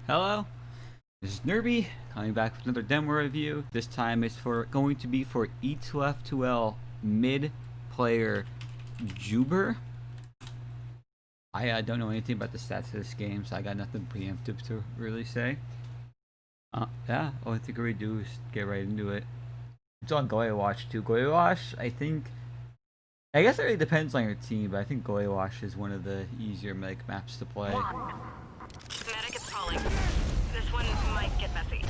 Hello, this is Nerby coming back with another demo review. This time it's going to be for ETF2L Mid player Juber. I don't know anything about the stats of this game, so I got nothing preemptive to really say. Yeah, all I think we do is get right into it. It's on Goya Watch too. Goya Watch, I guess it really depends on your team, but I think Goya Watch is one of the easier maps to play. Medic is calling. This one might get messy.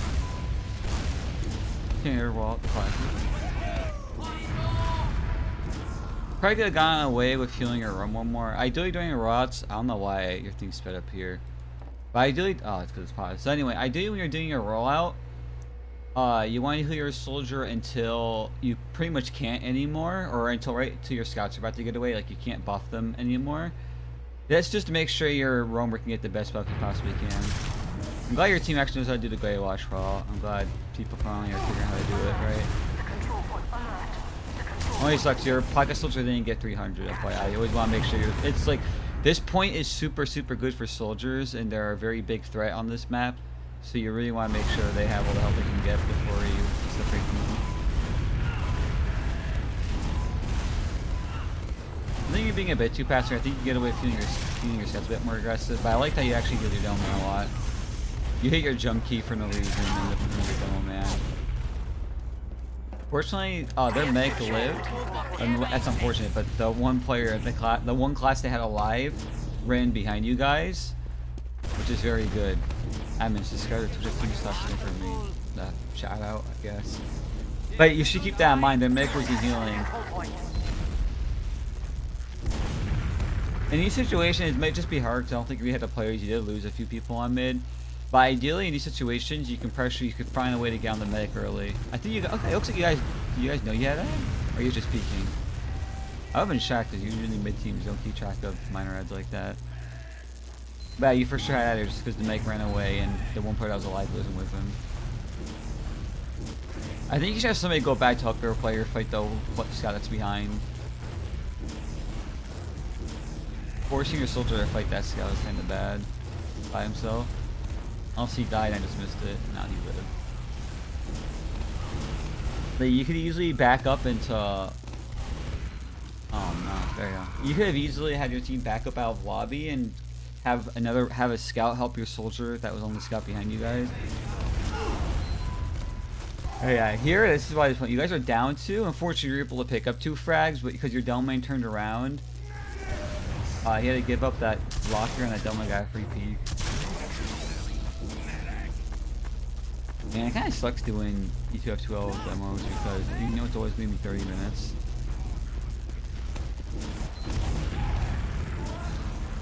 Here, well, probably could have gotten away with healing your room one more. Ideally doing routes, I don't know why your thing's sped up here. But ideally, oh, it's because it's paused. So anyway, ideally when you're doing your rollout, you want to heal your soldier until you pretty much can't anymore, or until your scouts are about to get away, like you can't buff them anymore. That's just to make sure your roamer can get the best buff you possibly can. I'm glad your team actually knows how to do the Goya Watch roll. I'm glad people finally are figuring out how to do it, right? Only sucks your pocket soldier didn't get 300, FYI. You always want to make sure it's like, this point is super good for soldiers, and they're a very big threat on this map. So you really want to make sure they have all the help they can get before you separate them. I think you're being a bit too passive. I think you get away with feeling your sets a bit more aggressive, but I like how you actually get your demo man a lot. You hit your jump key for no reason and your demo man. Fortunately, their mech lived. That's unfortunate, but the one player, the one class they had alive, ran behind you guys, which is very good. I managed to discard it. Twitch team stuff for me. Shout out, I guess. But you should keep that in mind. Their mech was healing. In these situations, it might just be hard because I don't think we had the players. You did lose a few people on mid. But ideally, in these situations, you could find a way to get on the medic early. I think okay, it looks like you guys know you had that? Or are you just peeking? I would have been shocked because usually mid teams don't keep track of minor heads like that. But you for sure had that just because the medic ran away and the one player that was alive wasn't with him. I think you should have somebody go back to help their player fight the scout that's behind. Forcing your soldier to fight that scout is kind of bad by himself. Unless he died and I just missed it. Now he lived. But you could easily back up into... Oh no, there you go. You could have easily had your team back up out of lobby and have a scout help your soldier that was on the scout behind you guys. Oh yeah, here, this is why this one. You guys are down 2. Unfortunately, you're able to pick up 2 frags, but because your Delmain turned around, he had to give up that locker and that Delmain got a free peek. Man, it kind of sucks doing ETF2L demos because you know it's always maybe 30 minutes.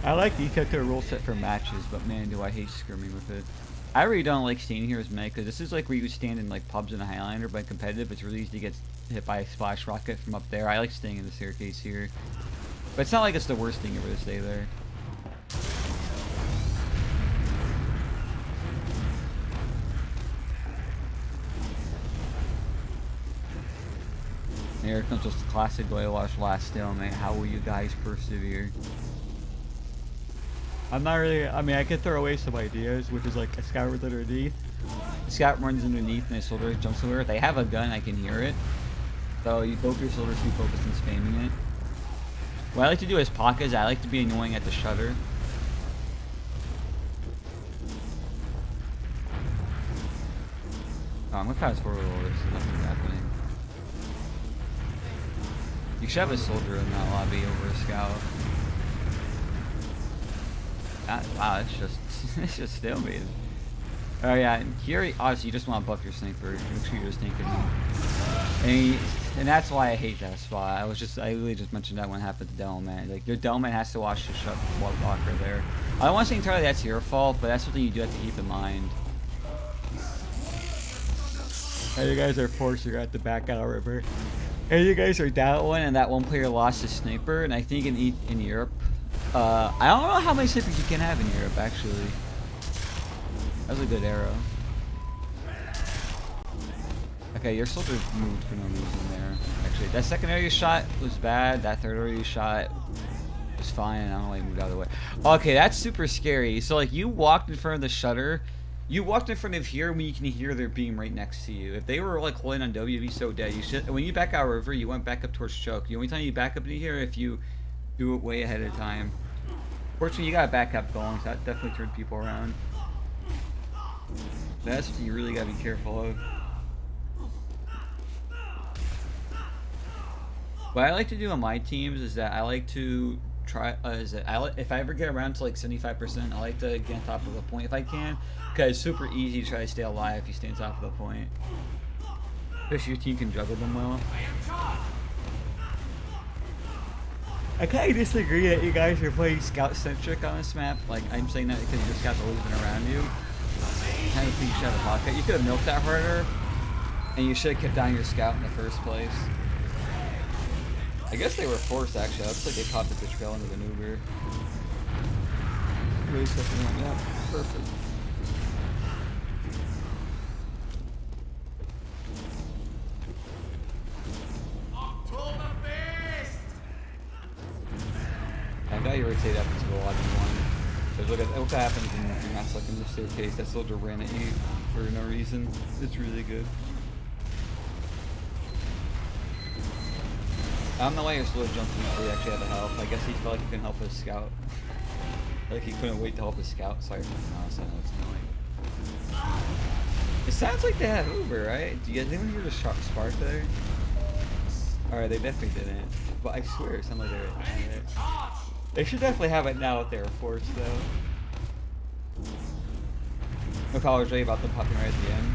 I like the ETF2L rule set for matches, but man, do I hate skirming with it. I really don't like standing here as mech because this is like where you stand in like pubs in a Highlander, but in competitive it's really easy to get hit by a splash rocket from up there. I like staying in the staircase here. But it's not like it's the worst thing ever to stay there. Here comes this classic Goya Watch last stalemate. How will you guys persevere? I'm not really, I mean, I could throw away some ideas, which is like a scout runs underneath. The scout runs underneath and his soldier jumps over. If they have a gun, I can hear it. So you both your soldiers be focused on spamming it. What I like to do as pocket is I like to be annoying at the shutter. Oh, I'm gonna fast forward all this so nothing's happening. You should have a soldier in that lobby over a scout. Wow, it's just stalemate. Oh yeah, and here obviously you just want to buff your sniper. Make sure you're just tanking them. And that's why I hate that spot. I literally just mentioned that when it happened to Delman. Like your Delman has to watch the shut blocker there. I don't want to say entirely that's your fault, but that's something you do have to keep in mind. Hey, you guys are forced. You're at the back out river. Hey, you guys are down 1, and that one player lost his sniper. And I think in Europe, I don't know how many snipers you can have in Europe actually. That was a good arrow. Okay, your soldier moved for no reason there. Actually, that second area shot was bad. That third area shot was fine. I don't know why he moved out of the way. Okay, that's super scary. So like you walked in front of the shutter You walked in front of here when you can hear their beam right next to you. If they were like holding on W, you'd be so dead. You should. When you back out river, you went back up towards choke. The only time you back up to here if you do it way ahead of time. Fortunately, you got a backup going, so that definitely turned people around. That's what you really gotta be careful of. What I like to do on my teams is that I like to try. If I ever get around to like 75%, I like to get on top of the point if I can, because it's super easy to try to stay alive if you stay on top of the point. Especially your team can juggle them well. I kind of disagree that you guys are playing scout-centric on this map. Like, I'm saying that because your scouts are moving around you. I kind of think you should have a pocket. You could have milked that harder, and you should have kept down your scout in the first place. I guess they were forced, actually. It looks like they popped the bitch fell into the Juber. Really stepping on that. Perfect. I got you rotate up into the lobby one. So look at what happens when you're not stuck in the staircase. That soldier ran at you for no reason. It's really good. I don't know why your soldier jumped in before he actually had to help. I guess he felt like he couldn't help his scout. Like he couldn't wait to help his scout. Sorry for the mouse, I know it's annoying. It sounds like they have Juber, right? Do you guys even hear the spark there? Alright, they definitely didn't. But I swear it sounded like they were at it. They should definitely have it now if they were forced, though. No college right about them popping right at the end.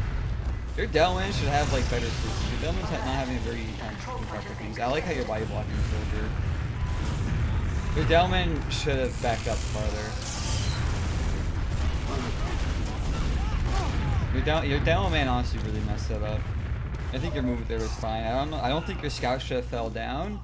Your Delman should have like better solutions. Your Delman's not having very proper things. I like how you're body blocking the soldier. Your Delman should have backed up farther. Your Delman honestly really messed that up. I think your movement there was fine. I don't think your scout should have fell down.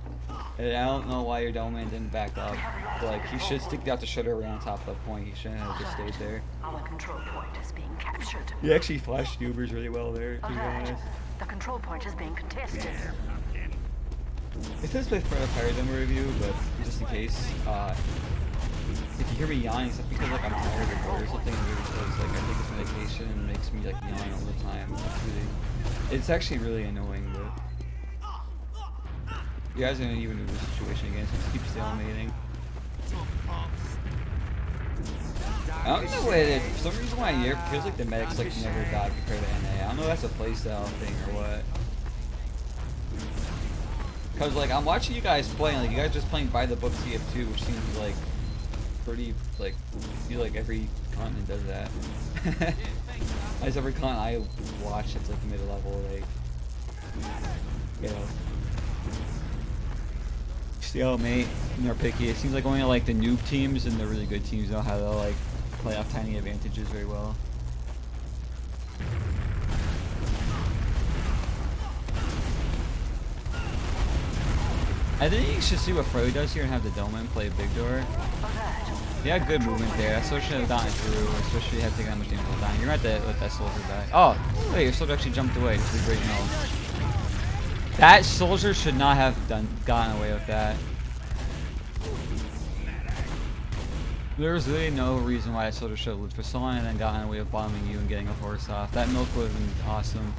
And I don't know why your Delman didn't back up. Like he should stick out the shutter right on top of the point. He shouldn't have just stayed there. Our control point is being captured. He actually flashed Jubers really well there, to be honest. The control point is being contested. It says play for a fire demo review, but just in case, if you hear me yawning, it's not because like I'm tired or something. It's because like I take this medication and it makes me like yawn all the time. It's actually really annoying, but you guys are gonna even do this situation again, so just keep stalemating. I don't know what it is. For some reason, when I hear it feels like the medics like never died compared to NA. I don't know if that's a playstyle thing or what. Cause like I'm watching you guys playing, like you guys just playing by the book CF2, which seems like pretty like I feel like every continent does that. As every continent I watch, it's like mid-level, like you know. Stalemate, and they're picky. It seems like only like the noob teams and the really good teams know how to like play off tiny advantages very well. I think you should see what Fro does here and have the Doman play a big door. He had good movement there. That soldier should have gotten through, especially if you had to take that much damage while dying. You're gonna have to let that soldier die. Oh, wait, your soldier actually jumped away. This is great no. That soldier should not have gotten away with that. There's really no reason why that soldier should have lived for so long and then gotten away with bombing you and getting a horse off. That milk would have been awesome.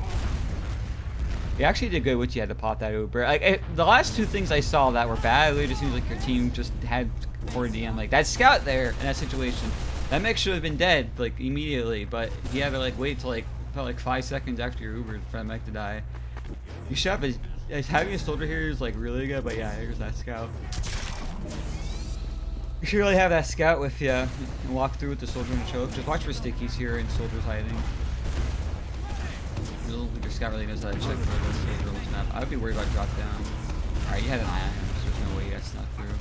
You actually did good, which you had to pop that Juber. Like the last two things I saw that were bad, it just seems like your team just had poor DM. Like that scout there in that situation, that mech should have been dead like immediately, but he had to like wait till like 5 seconds after your Juber for that mech to die. You should have having a soldier here is like really good, but yeah, here's that scout. You should really have that scout with you and walk through with the soldier and choke. Just watch for stickies here and soldiers hiding. Your scout really knows how to check for this soldier on this map. I would be worried about drop down. Alright, you had an eye on him, so there's no way you got snuck through.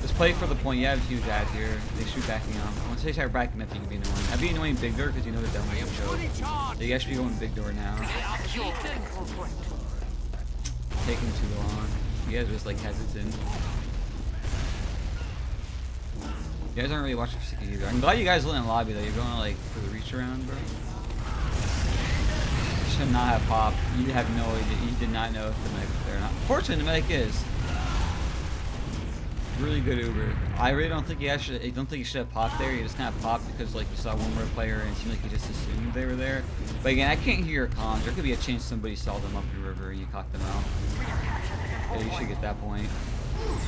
Just play for the point. You have a huge ad here. They shoot backing up. Once they start backing up, you can be annoying. I'd be annoying big door because you know the devil will choke. So you guys should be going big door now. Taking too long. You guys are just like hesitant. You guys aren't really watching for sticky either. I'm glad you guys lit in lobby though. You're going like for the reach around, bro. You should not have popped. You have no idea. You did not know if the medic was there or not. Fortunately, the medic is. Really good Uber. I really don't think I don't think he should have popped there. He just kind of popped because like you saw one more player and it seemed like he just assumed they were there. But again, I can't hear your comms. There could be a chance somebody saw them up the river and you caught them out. Yeah, you should get that point.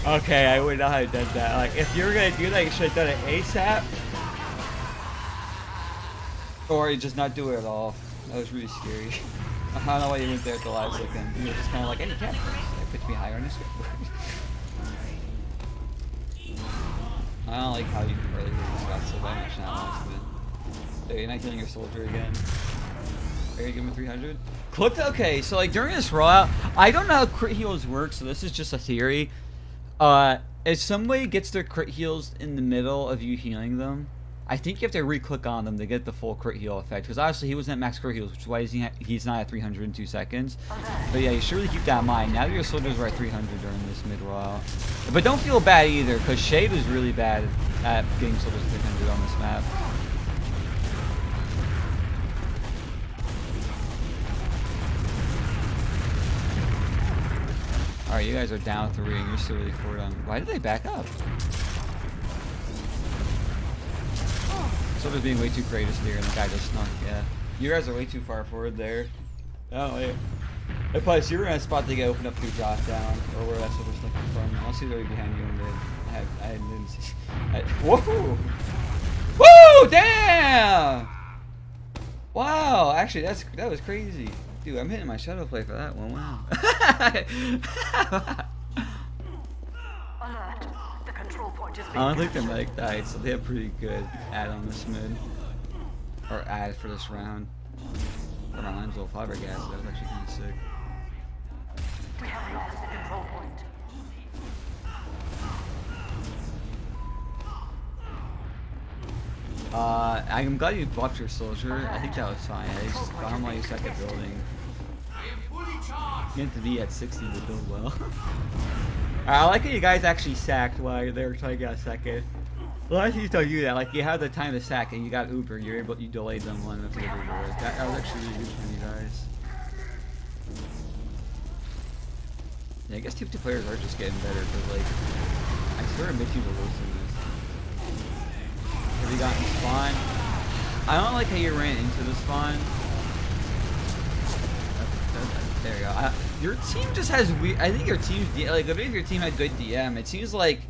Okay, I would not have done that. Like, if you were gonna do that, you should have done it ASAP. Or just not do it at all. That was really scary. I don't know why you went there at the last second. You were just kind of like, any cat. Pitch me higher on this skateboard. I don't like how you can really hit these shots so much now. So you're not killing your soldier again. Are you giving him 300? Clicked. Okay, so like during this rollout, I don't know how crit heals work, so this is just a theory. If somebody gets their crit heals in the middle of you healing them, I think you have to re-click on them to get the full crit heal effect. Because obviously he wasn't at max crit heals, which is why he's not at 300 in 2 seconds. But yeah, you should really keep that in mind. Now your soldiers are at 300 during this mid rollout. But don't feel bad either, because Shade was really bad at getting soldiers 300 on this map. Alright, you guys are down 3 and you're still really forward on. Why did they back up? Soldiers being way too courageous here and the guy just snuck. Yeah. You guys are way too far forward there. Oh, wait. And plus, you were in a spot to get opened up through drop down or where that soldier's looking from. Unless he's already behind you and did. I didn't see. Whoa! Woo! Damn! Wow, actually, that was crazy. Dude, I'm hitting my shadow play for that one. Wow. Alert. The control point is being I don't think their captured. medic died, so they have pretty good ad on this mid. Or ad for this round. Or my line's a little flabbergasted. That was actually kind of sick. We have lost the control point. I'm glad you buffed your soldier. I think that was fine. I just found my second building. Get to be at 60 to build well. I like how you guys actually sacked while they were trying to get a second. A lot of teams don't do that. Like you had the time to sack and you got Uber. You delayed them long enough to get Uber. That was actually really good for you guys. Yeah, I guess TF2 players are just getting better because like I swear mid teams are worse than this. Have you gotten spawn? I don't like how you ran into the spawn. There you go. Your team just has weird. I think your team, like, if your team had good DM, it seems like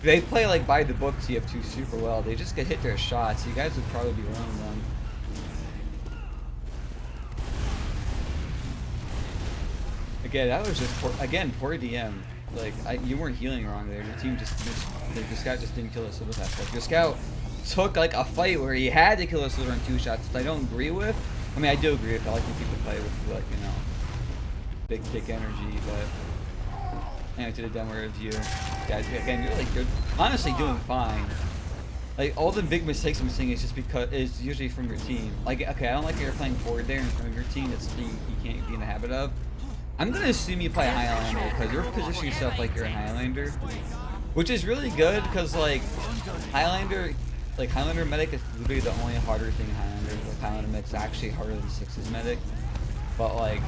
they play like by the book TF2 super well. They just get hit their shots. You guys would probably be running them. Again, that was just poor DM. Like you weren't healing wrong there. Your team the scout just didn't kill us with that. Like your scout took like a fight where he had to kill us in 2 shots, which I don't agree with. I mean, I do agree with. I like when people play with like big dick energy, but anyway, to the demo review, guys. Again, you're honestly doing fine. Like all the big mistakes I'm seeing is just because it's usually from your team. Like okay, I don't like that you're playing forward there in front of your team. That's you can't be in the habit of. I'm gonna assume you play Highlander because you're positioning yourself like you're a Highlander, which is really good because like Highlander medic is literally the only harder thing in Highlander. Like Highlander medic's actually harder than 6's medic, but like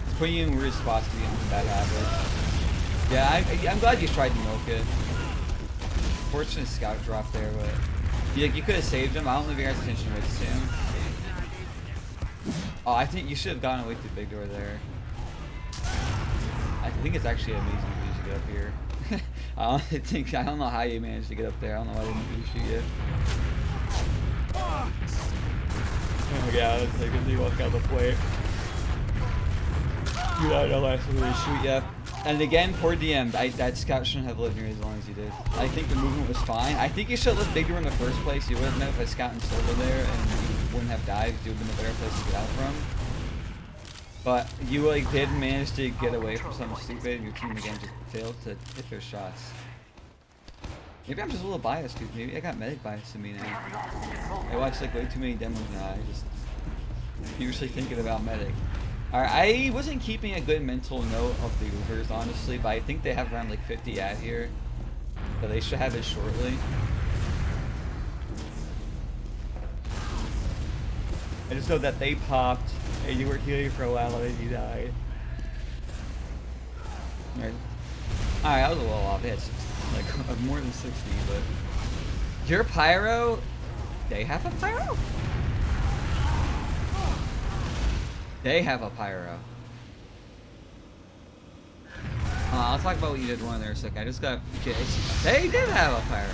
it's putting you in weird spots to be in bad habits. Yeah, I'm glad you tried to milk it. Fortunate scout drop there, but you could have saved him. I don't know if you guys attention rates to him. Oh, I think you should have gone away through the big door there. I think it's actually amazing for you to get up here. I don't know how you managed to get up there. I don't know why I didn't really shoot you. Oh yeah, that's like as you walk out the plate. You don't know why I really shoot you. And again, poor DM. That scout shouldn't have lived near as long as you did. I think the movement was fine. I think you should have lived bigger in the first place. You wouldn't have if a scout and silver there, and you wouldn't have died. You would have been a better place to get out from. But you like did manage to get away from something stupid, and your team again just failed to hit their shots. Maybe I'm just a little biased, dude. Maybe I got medic bias in me now. I watch like way too many demos now. I just usually thinking about medic. Alright, I wasn't keeping a good mental note of the Ubers, honestly, but I think they have around like 50 ad here. So they should have it shortly. I just know that they popped, and you were healing for a while, and then you died. Alright. Alright, I was a little off. They had 60, like more than 60, but your pyro, they have a pyro? They have a pyro. I'll talk about what you did wrong there in a second. I just got kids. They did have a pyro.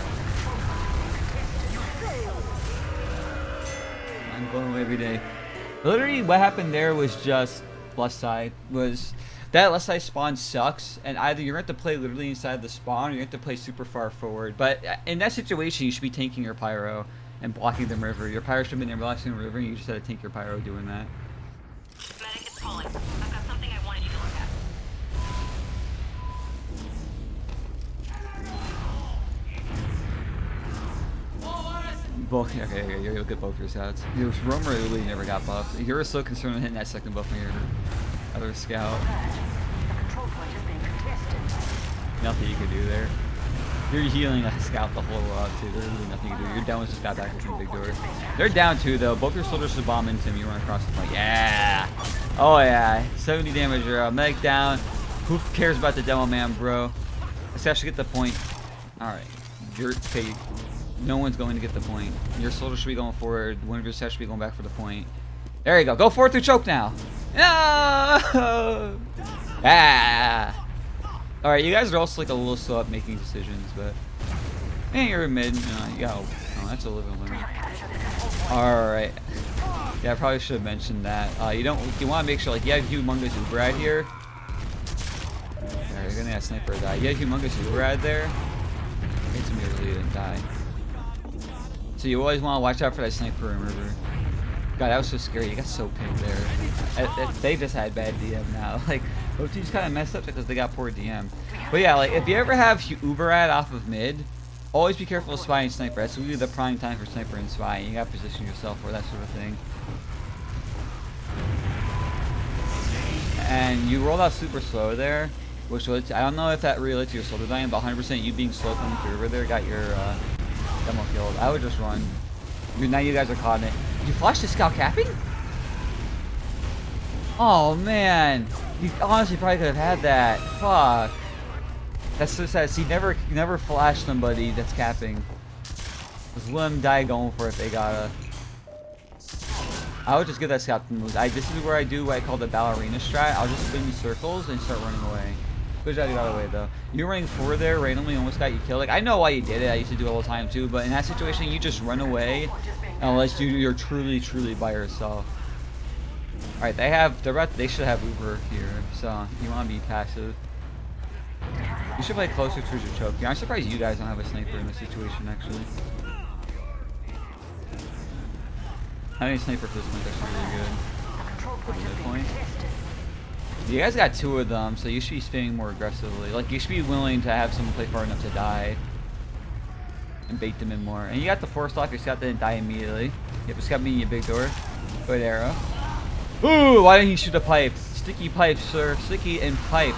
I'm blown away every day. Literally, what happened there was just left side was that left side spawn sucks, and either you're going to have to play literally inside the spawn, or you have to play super far forward. But in that situation, you should be tanking your pyro and blocking the river. Your pyro should have been there blocking the river, and you just had to tank your pyro doing that. Medic is calling. I've got something I wanted you to look at. Both, okay, you'll get both your stats. Your Roamer really never got buffed. You're so concerned with hitting that second buff on your other scout. The control point is being contested. Nothing you can do there. You're healing a scout the whole lot too. There's really nothing you can do. Your down was just got back to the big door. They're down too though. Both your soldiers should bomb into him. You run across the point. Yeah. Oh yeah. 70 damage. You're out. Medic down. Who cares about the demo man, bro? Let's actually get the point. All right. You're okay. No one's going to get the point. Your soldier should be going forward. One of your sets should be going back for the point. There you go. Go forward through choke now. No! Ah! Alright, you guys are also like a little slow at making decisions, but... And you're mid. You got... Oh, that's a living limit. Alright. Yeah, I probably should have mentioned that. You want to make sure, like, you have humongous Juber out here. Alright, you're gonna have sniper die. You have humongous Juber out there. It's me really didn't die. So you always want to watch out for that sniper in river. God, that was so scary. You got so pinned there. They just had bad DM now. Like, both teams kind of messed up because they got poor DM. But yeah, like, if you ever have Juber off of mid, always be careful of spy and sniper. That's really the prime time for sniper and spy. You got to position yourself for that sort of thing. And you rolled out super slow there, which was, I don't know if that really led to your soldier dying, but 100% you being slow coming through river there got your demo killed. I would just run. Now you guys are caught in it. You flashed the scout capping? Oh man, you honestly probably could have had that. Fuck. That's so sad. See, never flash somebody that's capping. Just let them die going for it if they gotta. I would just get that scout to move. This is where I do what I call the ballerina strat. I'll just spin in circles and start running away. Good job, you got away though. You're running forward there, randomly almost got you killed. Like, I know why you did it. I used to do it all the time too. But in that situation, you just run away unless you're truly by yourself. All right, they should have Juber here. So you want to be passive. You should play closer towards your choke. Yeah, I'm surprised you guys don't have a sniper in this situation actually. Having a sniper for this point is actually really good. Midpoint. You guys got two of them, so you should be spinning more aggressively. Like, you should be willing to have someone play far enough to die and bait them in more. And you got the force lock. Your scout didn't die immediately. Yep, scout being your big door. Good arrow. Ooh, why didn't he shoot a pipe? Sticky pipe, sir. Sticky and pipe.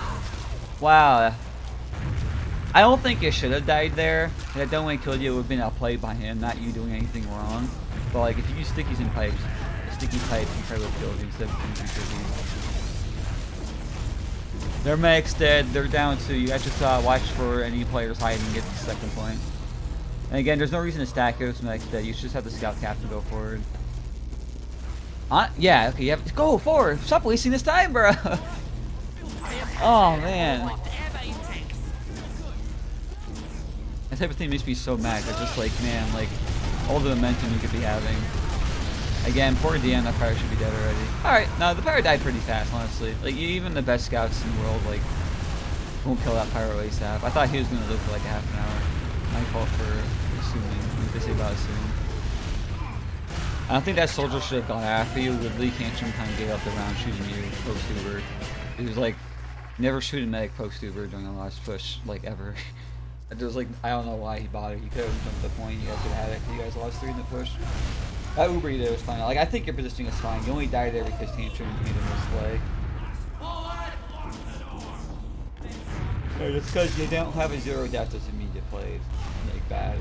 Wow. I don't think you should have died there. If that don't want to kill you, it would have been a play by him, not you doing anything wrong. But like, if you use stickies and pipes, a sticky pipe, you probably would have killed you instead of using stickies. Their medic's dead. They're down 2. You guys just watch for any players hiding and get the second point. And again, there's no reason to stack it. If medic's dead, you should just have the scout captain go forward. Yeah. Okay. You have to go forward. Stop wasting this time, bro. Oh man. That type of thing makes me so mad. It's just like, man, like all the momentum you could be having. Again, poor DM, that pyro should be dead already. Alright, no, the pyro died pretty fast, honestly. Like, even the best scouts in the world, like, won't kill that pyro ASAP. I thought he was going to live for like a half an hour. My fault for assuming. What did they say about assuming? I don't think that soldier should have gone after you. Literally, Cantrum kind of gave up the round shooting you post-Juber. He was like, never shoot a medic post-Juber during the last push, like, ever. There was like, I don't know why he bothered. He could have jumped the point. You guys could have had it. You guys lost 3 in the push. That Uber you did was fine. Like, I think your positioning is fine. You only died there because Tantrum made a misplay. Yeah, just because you don't have a 0 death doesn't mean you played like bad.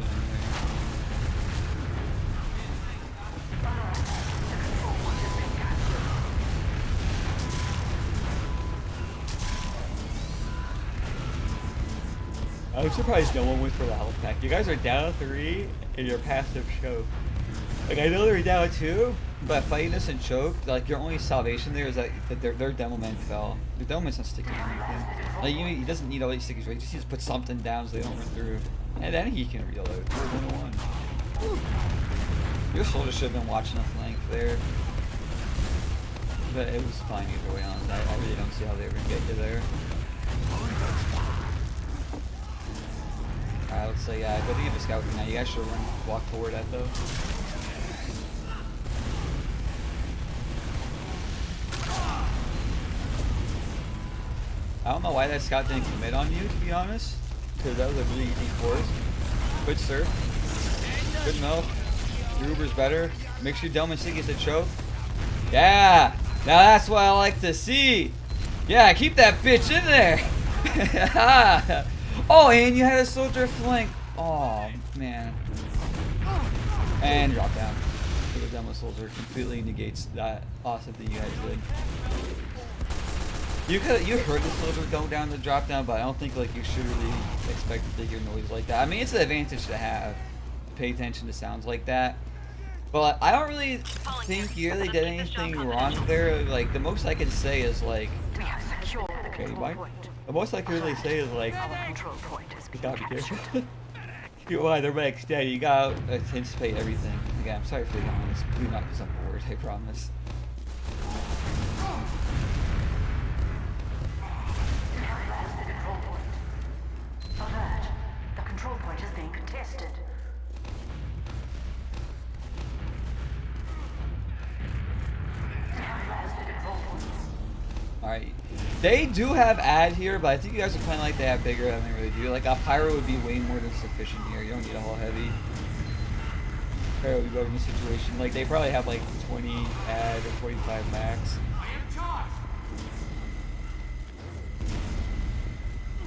I'm surprised no one went for the health pack. You guys are down 3 and your passive choke. Like, I know they're down 2, but fighting this and choke, like, your only salvation there is that their demo man fell. Their demo man's not sticking anything. Like, he doesn't need all these stickies, right? He just needs to put something down so they don't run through. And then he can reload. You're 101. Your soldier should have been watching the flank there. But it was fine either way, honestly. I really don't see how they were going to get you there. Alright, let's say, yeah, go to get the scout now. You guys should walk toward that, though. I don't know why that scout didn't commit on you, to be honest. Because that was a really easy course. Good surf. Good milk. Juber's better. Make sure Delman Sig gets a choke. Yeah! Now that's what I like to see! Yeah, keep that bitch in there! Oh, and you had a soldier flank. Oh, man. And drop down. So the demo soldier completely negates that awesome thing you guys did. You heard the soldier go down the drop down, but I don't think like you should really expect to hear noise like that. I mean, it's an advantage to have. Pay attention to sounds like that. But I don't really think you really did anything wrong there. Like the most I can say is like. We have secured the Okay, control point. the most I can really say is like. Our control point has You been gotta be captured. careful. Why they're max steady. You gotta anticipate everything. Again, I'm sorry for being honest. Do not because I'm bored. I promise. Alert. The control point is being contested. Alright. They do have ad here, but I think you guys are playing like they have bigger than they really do. Like a pyro would be way more than sufficient here. You don't need a whole heavy. Pyro would be better in this situation. Like they probably have like 20 ad or 45 max.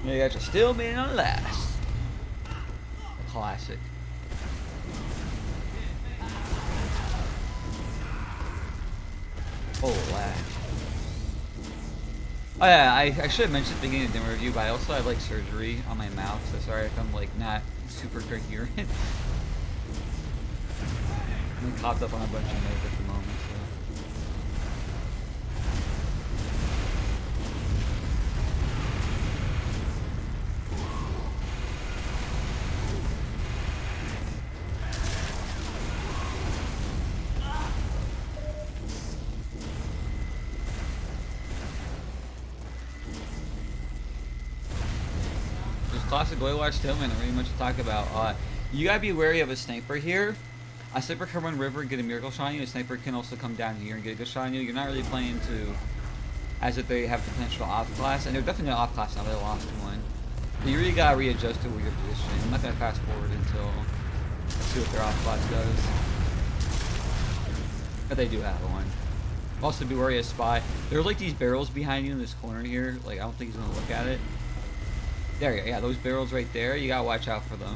Yeah, you guys are still being on last. A classic. Oh, lag. Oh yeah, I should have mentioned at the beginning of the demo review, but I also have like surgery on my mouth, so sorry if I'm like not super coherent. I'm copped up on a bunch of meds at the moment, so. Classic Goywatch Stillman, not really much to talk about. You gotta be wary of a sniper here. A sniper can run river and get a miracle shot on you. A sniper can also come down here and get a good shot on you. You're not really playing to as if they have potential off class, and they're definitely off class now. They lost one. But you really gotta readjust to where your position. I'm not gonna fast forward until I see what their off class does. But they do have one. Also, be wary of spot. There's like these barrels behind you in this corner here. Like I don't think he's gonna look at it. There you go. Yeah, those barrels right there, you gotta watch out for them.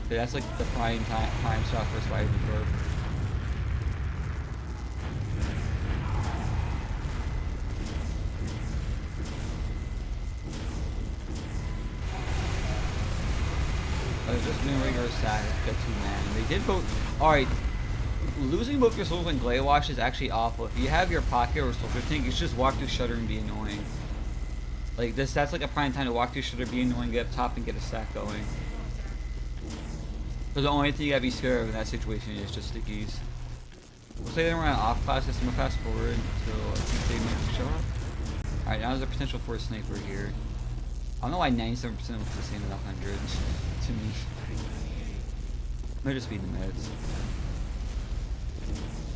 That's like the prime shot for Spider Before. It's just been a regular stack. Got 2 man. They did both. Alright. Losing both your souls and Glade Wash is actually awful. If you have your pocket or soldier tank, you should just walk through Shutter and be annoying. Like this, that's like a prime time to walk through Shutter, be annoying, get up top, and get a stack going. So the only thing you gotta be scared of in that situation is just stickies. We'll say they were on off class, so I'm gonna fast forward until I think they might show up. Alright, now there's a potential for a sniper here. I don't know why 97% looks the same as 100 to me. Might just be the meds.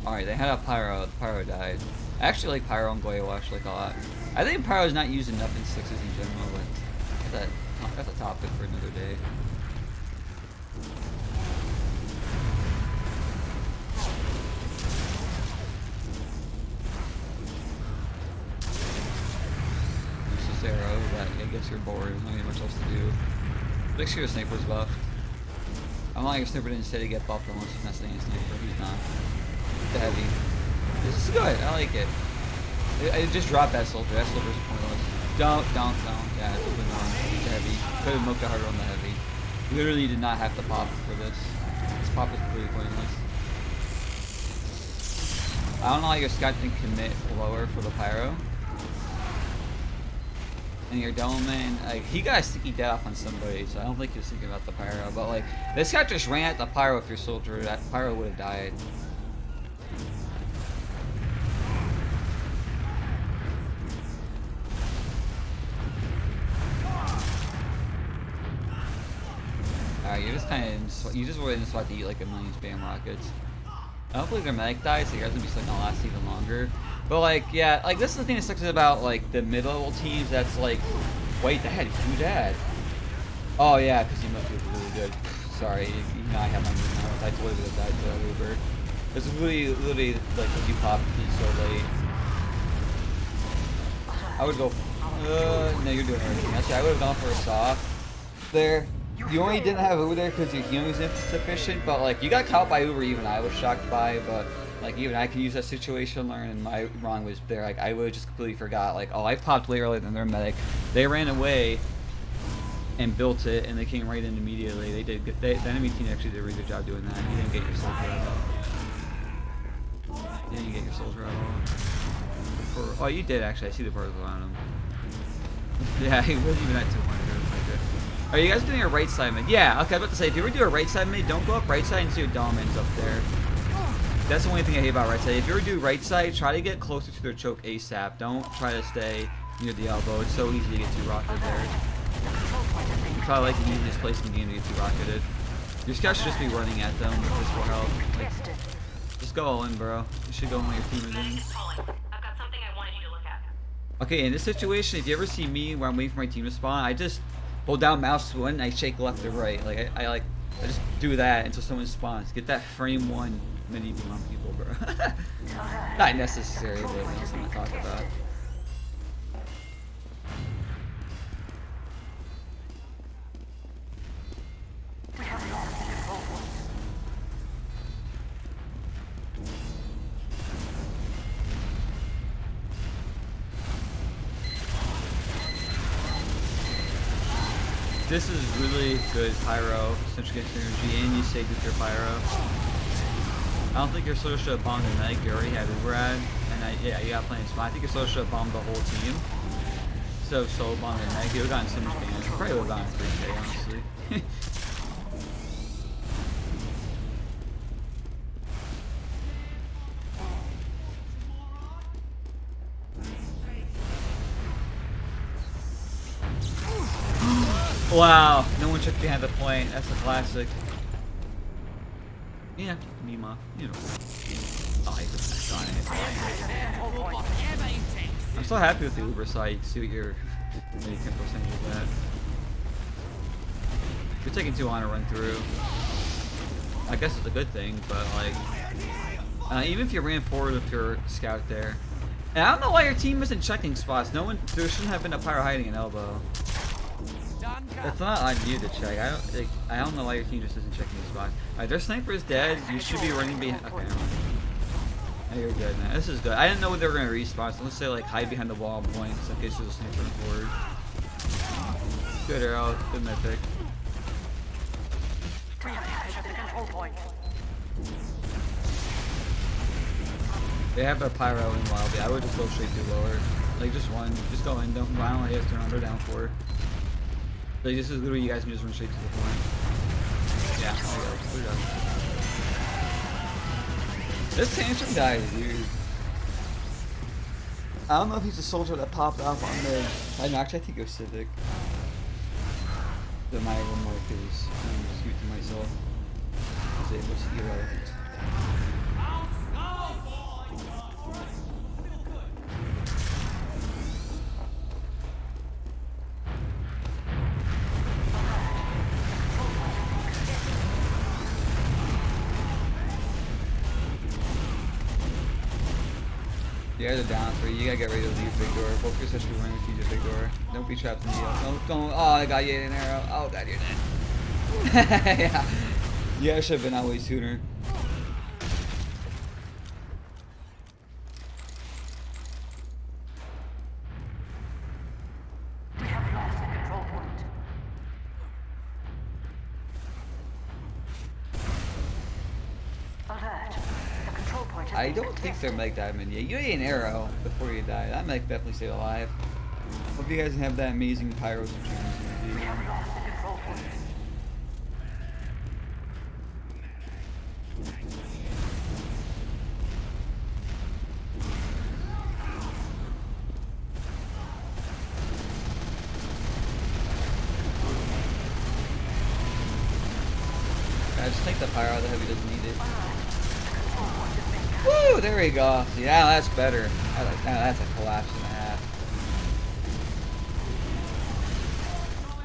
Alright, they had a Pyro. The Pyro died. I actually like Pyro and Goyawash like a lot. I think Pyro is not used enough in sixes in general, but that's a topic for another day. Useless arrow, but I guess you're bored. There's not really much else to do. Make sure your sniper's buffed. I'm like a sniper didn't say to get buffed unless he's not staying a sniper. He's not. The heavy. This is good. I like it. I just dropped that soldier. That soldier's pointless. Don't. Yeah, it's a heavy. Could have milked it harder on the heavy. Literally did not have to pop for this. This pop is completely pointless. I don't know how your scout didn't commit lower for the pyro. And your Doman, like, he got a sticky dead off on somebody, so I don't think he was thinking about the pyro. But like, this guy just ran at the pyro with your soldier. That pyro would have died. Alright, you're just kind of, you just were in the spot to eat like a million spam rockets. I don't believe their medic died, so you guys are gonna be stuck gonna last even longer. But like, yeah, like this is the thing that sucks about like the mid-level teams. That's like, wait, dad, you dad. Oh yeah, because you must be really good. Sorry, you know I have my move now. I totally would have died to that Juber. It's literally like if you pop so late. I would go. No, you're doing everything. Actually, I would have gone for a soft there. You only didn't have Uber there because your healing was insufficient, but like you got caught by Uber, even I was shocked by, but like even I can use that situation, learn, and my wrong was there. Like I would have just completely forgot, like, oh, I popped way earlier than their medic. They ran away and built it, and they came right in immediately. They did good. The enemy team actually did a really good job doing that. You didn't get your soldier at all. You didn't get your soldier at all. Oh, you did actually. I see the particle on him. Yeah, he wasn't even at 200. Are you guys doing a right side mid? Yeah, okay, I was about to say, if you ever do a right side mid, don't go up right side and see your Domin's up there. That's the only thing I hate about right side. If you ever do right side, try to get closer to their choke ASAP. Don't try to stay near the elbow. It's so easy to get too rocketed there. It's probably like the easiest place in the game to get too rocketed. Your scout should just be running at them with this full health. Like, just go all in, bro. You should go when your team is in. Okay, in this situation, if you ever see me where I'm waiting for my team to spawn, I just hold down mouse one and I shake left or right. Like I just do that until someone spawns. Get that frame one mini beam on people, bro. Not necessary, but that's something to talk about. This is really good pyro, essentially gets energy, and you saved with your pyro. I don't think your soldier should have bombed the medic. You already had Uberad, and yeah, you got plenty of spot. I think your soldier should have bombed the whole team. So solo bombed the medic, you would have gotten so much damage. You probably would have gotten 3K, honestly. Wow, no one checked behind the point. That's a classic. Yeah, meme off. You know. Oh, I just got it. I'm so happy with the Uber side. You can see what your 10% of that. You're taking too long to run through. I guess it's a good thing, but like, even if you ran forward with your scout there, and I don't know why your team isn't checking spots. No one, there shouldn't have been a pyro hiding an elbow. It's not on you to check. I don't know why your team just isn't checking the spot. Alright, their sniper is dead. You should be running behind. Okay, oh, you're good, man. This is good. I didn't know when they were gonna respawn, so let's say like hide behind the wall and point in case there's a sniper forward. Good arrow, good mythic. They have a pyro in Wildly. I would just go straight through lower. Like just run, just go in. Don't let you guys turn on. They're down 4. Like this is literally you guys can just run straight to the point. Yeah, there you go. We're done. This tantrum guy is weird. I don't know if he's a soldier that popped off on the. I know, actually I think it was Civic. But my one more because I'm just using myself. I was able to heal out. You guys are down 3. You gotta get ready to leave big door. Focus as you run with you big door. Don't be trapped in the don't. Oh, I got you an arrow. Oh god, you're dead. Yeah. You guys should have been out way sooner. I don't think they're Meg Diamond. Yeah, you ate an arrow before you died. That Meg definitely stayed alive. Hope you guys have that amazing pyro situation. We have lost the control point. I just take the pyro. The heavy doesn't need it. Woo! There we go. Yeah, that's better. I like that. That's a collapse and a half.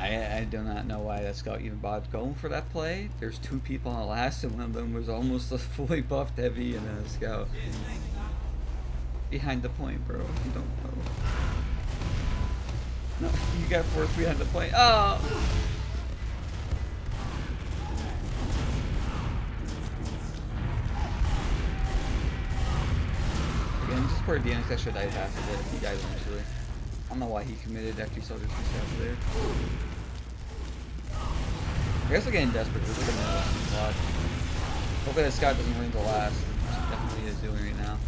I do not know why that scout even bothered going for that play. There's two people on the last, and one of them was almost a fully buffed heavy and a scout. Behind the point, bro. You don't know. No, you got forced behind the point. Oh! Again, just for DNX, I should die past it. He died eventually. I don't know why he committed after he saw there's two stats there. I guess we're getting desperate. We're looking at a lot. Hopefully that scout doesn't win the last. Which definitely is doing right now.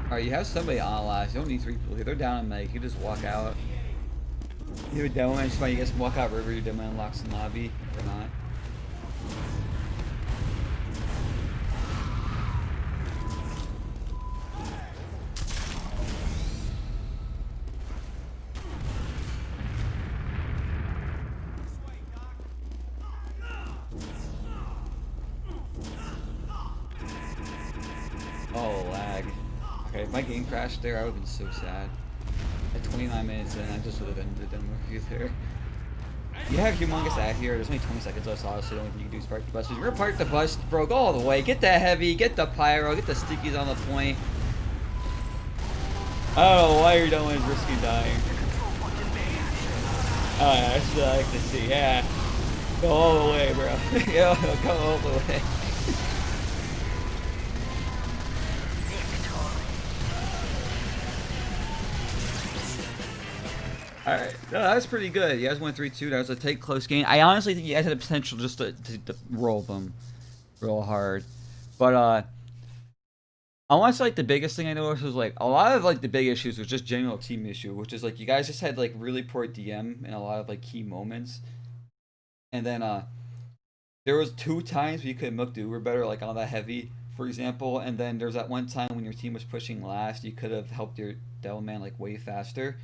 Alright, you have somebody on last. You don't need three people here. They're down in Meg. You can just walk out. You have a demo man, somebody you guys can walk out river, your demo man unlocks in lobby. Or not. Oh, lag. Okay, if my game crashed there, I would have been so sad. At 29 minutes in, I just would have ended the demo review there. You have humongous ad here. There's only 20 seconds left, so honestly, the only thing you can do is park the bus. If you're gonna park the bus, bro, go all the way. Get the heavy, get the pyro, get the stickies on the point. I don't know why you're doing risky dying. Oh, yeah, that's what I like to see. Yeah. Go all the way, bro. Yo, go all the way. Alright, no, that was pretty good. You guys went 3-2. That was a tight, close game. I honestly think you guys had the potential just to roll them real hard. But, I want to say, like, the biggest thing I noticed was, like, a lot of, like, the big issues was just general team issue, which is, like, you guys just had, like, really poor DM in a lot of, like, key moments. And then, there was 2 times where you could have Juber better, like, on that heavy, for example. And then there's that one time when your team was pushing last, you could have helped your devil man, like, way faster.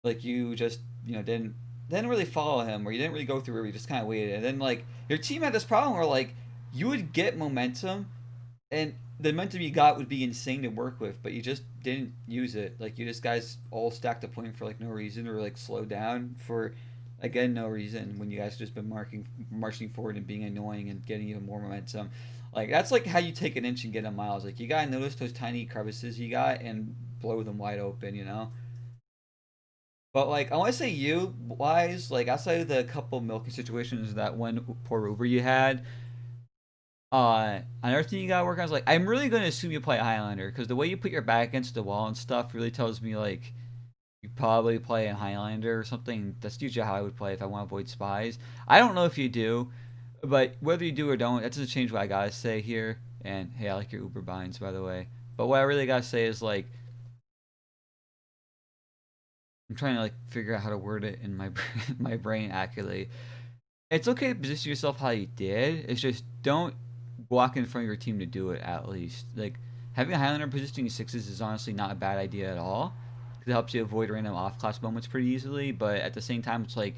Like you just didn't really follow him, or you didn't really go through it. You just kind of waited, and then like your team had this problem where like you would get momentum, and the momentum you got would be insane to work with, but you just didn't use it. Like you just guys all stacked a point for like no reason, or like slowed down for again no reason when you guys just been marching forward and being annoying and getting even more momentum. Like that's like how you take an inch and get a mile. It's like you gotta notice those tiny crevices you got and blow them wide open. But like I want to say you wise, like outside of the couple milking situations that one poor Uber you had, another thing you gotta work on is like I'm really gonna assume you play Highlander because the way you put your back against the wall and stuff really tells me like you probably play in Highlander or something. That's usually how I would play if I want to avoid spies. I don't know if you do, but whether you do or don't, that doesn't change what I gotta say here. And hey, I like your Uber binds by the way. But what I really gotta say is like I'm trying to like figure out how to word it in my my brain accurately. It's okay to position yourself how you did. It's just don't walk in front of your team to do it. At least like having a Highlander positioning sixes is honestly not a bad idea at all. It helps you avoid random off class moments pretty easily. But at the same time, it's like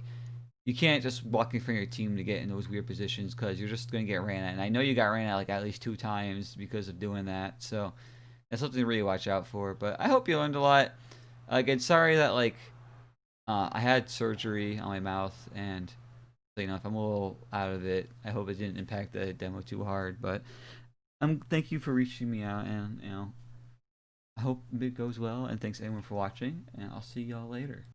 you can't just walk in front of your team to get in those weird positions because you're just gonna get ran at. And I know you got ran at like at least 2 times because of doing that. So that's something to really watch out for. But I hope you learned a lot. Again, sorry that like I had surgery on my mouth, and if I'm a little out of it, I hope it didn't impact the demo too hard. But thank you for reaching me out, and I hope it goes well. And thanks everyone for watching, and I'll see y'all later.